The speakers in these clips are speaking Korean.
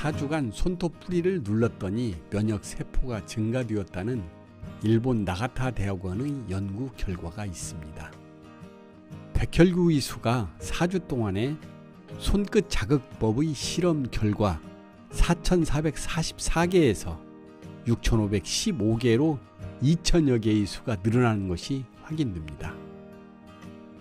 4주간 손톱 뿌리를 눌렀더니 면역 세포가 증가되었다는 일본 나가타 대학원의 연구 결과가 있습니다. 백혈구 이수가 4주 동안에 손끝 자극법의 실험 결과 4,444개에서 6,515개로 2,000여 개의 수가 늘어나는 것이 확인됩니다.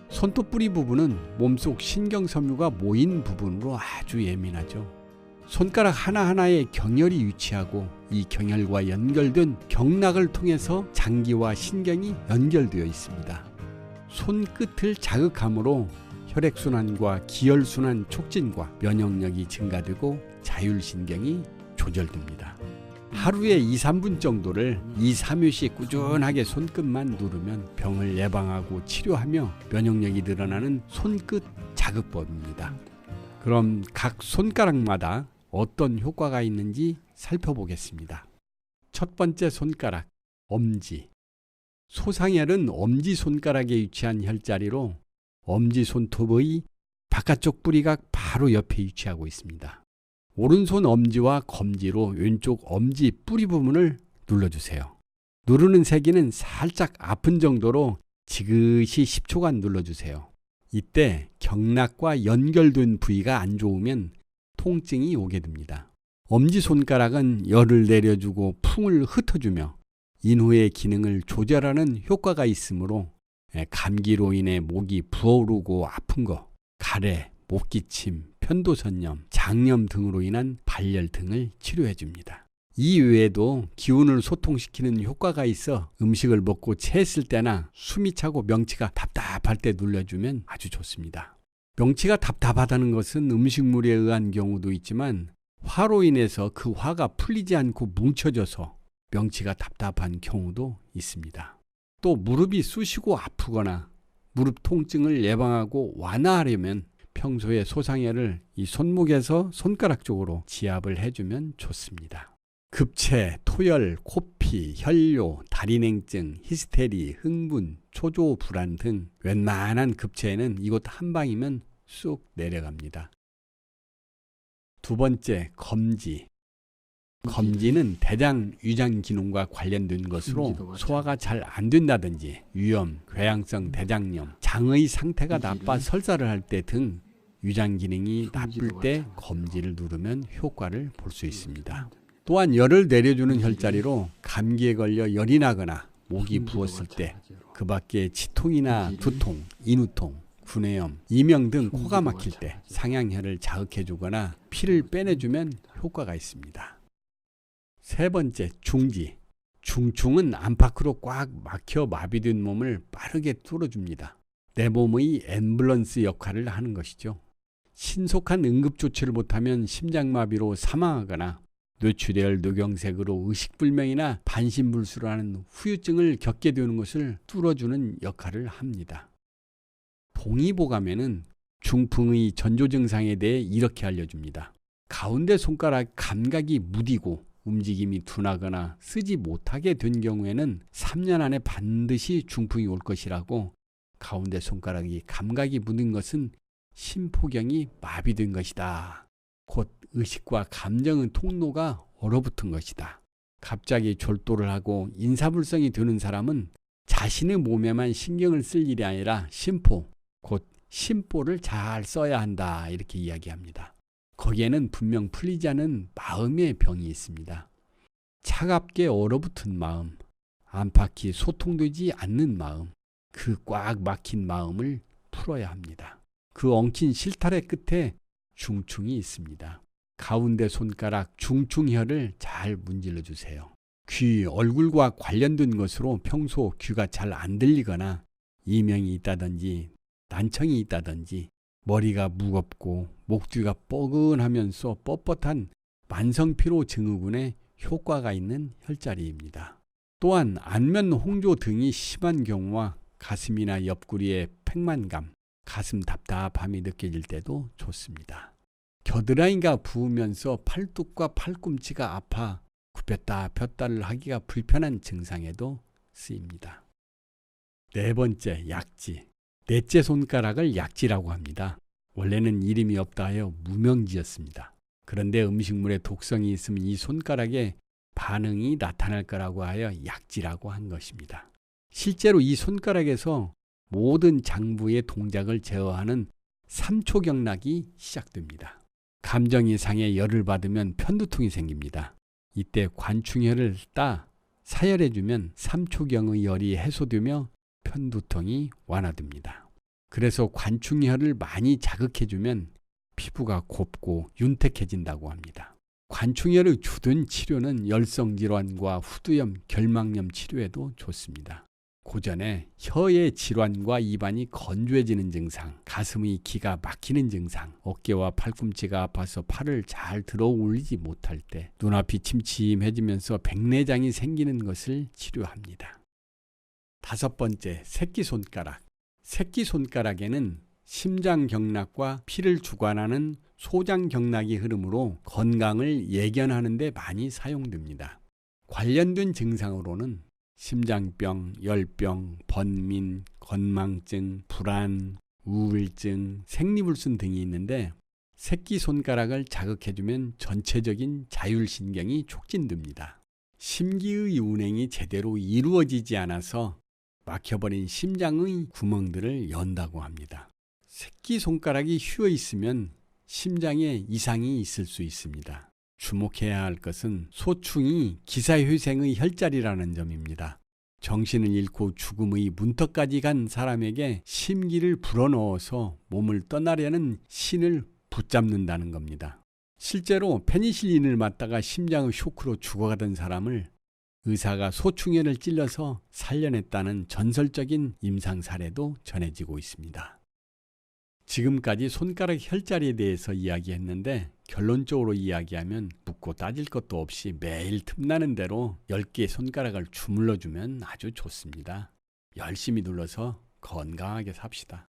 손톱 뿌리 부분은 몸속 신경섬유가 모인 부분으로 아주 예민하죠. 손가락 하나하나에 경혈이 위치하고 이 경혈과 연결된 경락을 통해서 장기와 신경이 연결되어 있습니다. 손끝을 자극함으로 혈액순환과 기혈순환 촉진과 면역력이 증가되고 자율신경이 조절됩니다. 하루에 2, 3분 정도를 2, 3회씩 꾸준하게 손끝만 누르면 병을 예방하고 치료하며 면역력이 늘어나는 손끝 자극법입니다. 그럼 각 손가락마다 어떤 효과가 있는지 살펴보겠습니다. 첫 번째 손가락, 엄지. 소상혈은 엄지손가락에 위치한 혈자리로 엄지손톱의 바깥쪽 뿌리가 바로 옆에 위치하고 있습니다. 오른손 엄지와 검지로 왼쪽 엄지 뿌리 부분을 눌러주세요. 누르는 세기는 살짝 아픈 정도로 지그시 10초간 눌러주세요. 이때 경락과 연결된 부위가 안 좋으면 통증이 오게 됩니다. 엄지손가락은 열을 내려주고 풍을 흩어주며 인후의 기능을 조절하는 효과가 있으므로 감기로 인해 목이 부어오르고 아픈 거, 가래, 목기침, 편도선염, 장염 등으로 인한 발열 등을 치료해 줍니다. 이 외에도 기운을 소통시키는 효과가 있어 음식을 먹고 체했을 때나 숨이 차고 명치가 답답할 때 눌러주면 아주 좋습니다. 명치가 답답하다는 것은 음식물에 의한 경우도 있지만 화로 인해서 그 화가 풀리지 않고 뭉쳐져서 명치가 답답한 경우도 있습니다. 또 무릎이 쑤시고 아프거나 무릎 통증을 예방하고 완화하려면 평소에 소상혈을 이 손목에서 손가락 쪽으로 지압을 해주면 좋습니다. 급체, 토열, 코피, 혈뇨, 다리냉증, 히스테리, 흥분, 초조 불안 등 웬만한 급체에는 이곳 한 방이면 쑥 내려갑니다. 두 번째, 검지. 검지는 대장, 위장 기능과 관련된 것으로 소화가 잘 안 된다든지 위염, 궤양성 대장염, 장의 상태가 나빠 설사를 할 때 등 위장 기능이 나쁠 때 검지를 누르면 효과를 볼 수 있습니다. 또한 열을 내려주는 혈자리로 감기에 걸려 열이 나거나 목이 부었을 때 그 밖에 치통이나 두통, 인후통, 구내염, 이명 등 코가 막힐 때 상향혈을 자극해주거나 피를 빼내주면 효과가 있습니다. 세 번째, 중지. 중충은 안팎으로 꽉 막혀 마비된 몸을 빠르게 뚫어줍니다. 내 몸의 앰뷸런스 역할을 하는 것이죠. 신속한 응급조치를 못하면 심장마비로 사망하거나 뇌출혈, 뇌경색으로 의식불명이나 반신불수로 하는 후유증을 겪게 되는 것을 뚫어주는 역할을 합니다. 동의보감에는 중풍의 전조 증상에 대해 이렇게 알려줍니다. 가운데 손가락 감각이 무디고 움직임이 둔하거나 쓰지 못하게 된 경우에는 3년 안에 반드시 중풍이 올 것이라고, 가운데 손가락이 감각이 묻은 것은 심포경이 마비된 것이다. 곧 의식과 감정의 통로가 얼어붙은 것이다. 갑자기 졸도를 하고 인사불성이 드는 사람은 자신의 몸에만 신경을 쓸 일이 아니라 심포, 곧 심보를 잘 써야 한다, 이렇게 이야기합니다. 거기에는 분명 풀리지 않은 마음의 병이 있습니다. 차갑게 얼어붙은 마음, 안팎이 소통되지 않는 마음, 그 꽉 막힌 마음을 풀어야 합니다. 그 엉킨 실타래 끝에 중충이 있습니다. 가운데 손가락 중충혈을 잘 문질러 주세요. 귀, 얼굴과 관련된 것으로 평소 귀가 잘 안 들리거나 이명이 있다든지 난청이 있다든지 머리가 무겁고 목 뒤가 뻐근하면서 뻣뻣한 만성피로 증후군에 효과가 있는 혈자리입니다. 또한 안면 홍조 등이 심한 경우와 가슴이나 옆구리에 팽만감, 가슴 답답함이 느껴질 때도 좋습니다. 겨드랑이가 부으면서 팔뚝과 팔꿈치가 아파 굽혔다 폈다를 하기가 불편한 증상에도 쓰입니다. 네 번째, 약지. 넷째 손가락을 약지라고 합니다. 원래는 이름이 없다 하여 무명지였습니다. 그런데 음식물에 독성이 있으면 이 손가락에 반응이 나타날 거라고 하여 약지라고 한 것입니다. 실제로 이 손가락에서 모든 장부의 동작을 제어하는 3초 경락이 시작됩니다. 감정이 상해 열을 받으면 편두통이 생깁니다. 이때 관충혈을 따 사열해주면 3초경의 열이 해소되며 편두통이 완화됩니다. 그래서 관충혈을 많이 자극해주면 피부가 곱고 윤택해진다고 합니다. 관충혈의 주된 치료는 열성질환과 후두염, 결막염 치료에도 좋습니다. 고전에 혀의 질환과 입안이 건조해지는 증상, 가슴의 기가 막히는 증상, 어깨와 팔꿈치가 아파서 팔을 잘 들어 올리지 못할 때, 눈앞이 침침해지면서 백내장이 생기는 것을 치료합니다. 5번째, 새끼손가락. 새끼손가락에는 심장경락과 피를 주관하는 소장경락이 흐르므로 건강을 예견하는 데 많이 사용됩니다. 관련된 증상으로는 심장병, 열병, 번민, 건망증, 불안, 우울증, 생리불순 등이 있는데 새끼손가락을 자극해주면 전체적인 자율신경이 촉진됩니다. 심기의 운행이 제대로 이루어지지 않아서 막혀버린 심장의 구멍들을 연다고 합니다. 새끼손가락이 휘어 있으면 심장에 이상이 있을 수 있습니다. 주목해야 할 것은 소충이 기사회생의 혈자리라는 점입니다. 정신을 잃고 죽음의 문턱까지 간 사람에게 심기를 불어넣어서 몸을 떠나려는 신을 붙잡는다는 겁니다. 실제로 페니실린을 맞다가 심장의 쇼크로 죽어가던 사람을 의사가 소충혈을 찔러서 살려냈다는 전설적인 임상 사례도 전해지고 있습니다. 지금까지 손가락 혈자리에 대해서 이야기했는데 결론적으로 이야기하면 묻고 따질 것도 없이 매일 틈나는 대로 10개의 손가락을 주물러주면 아주 좋습니다. 열심히 눌러서 건강하게 삽시다.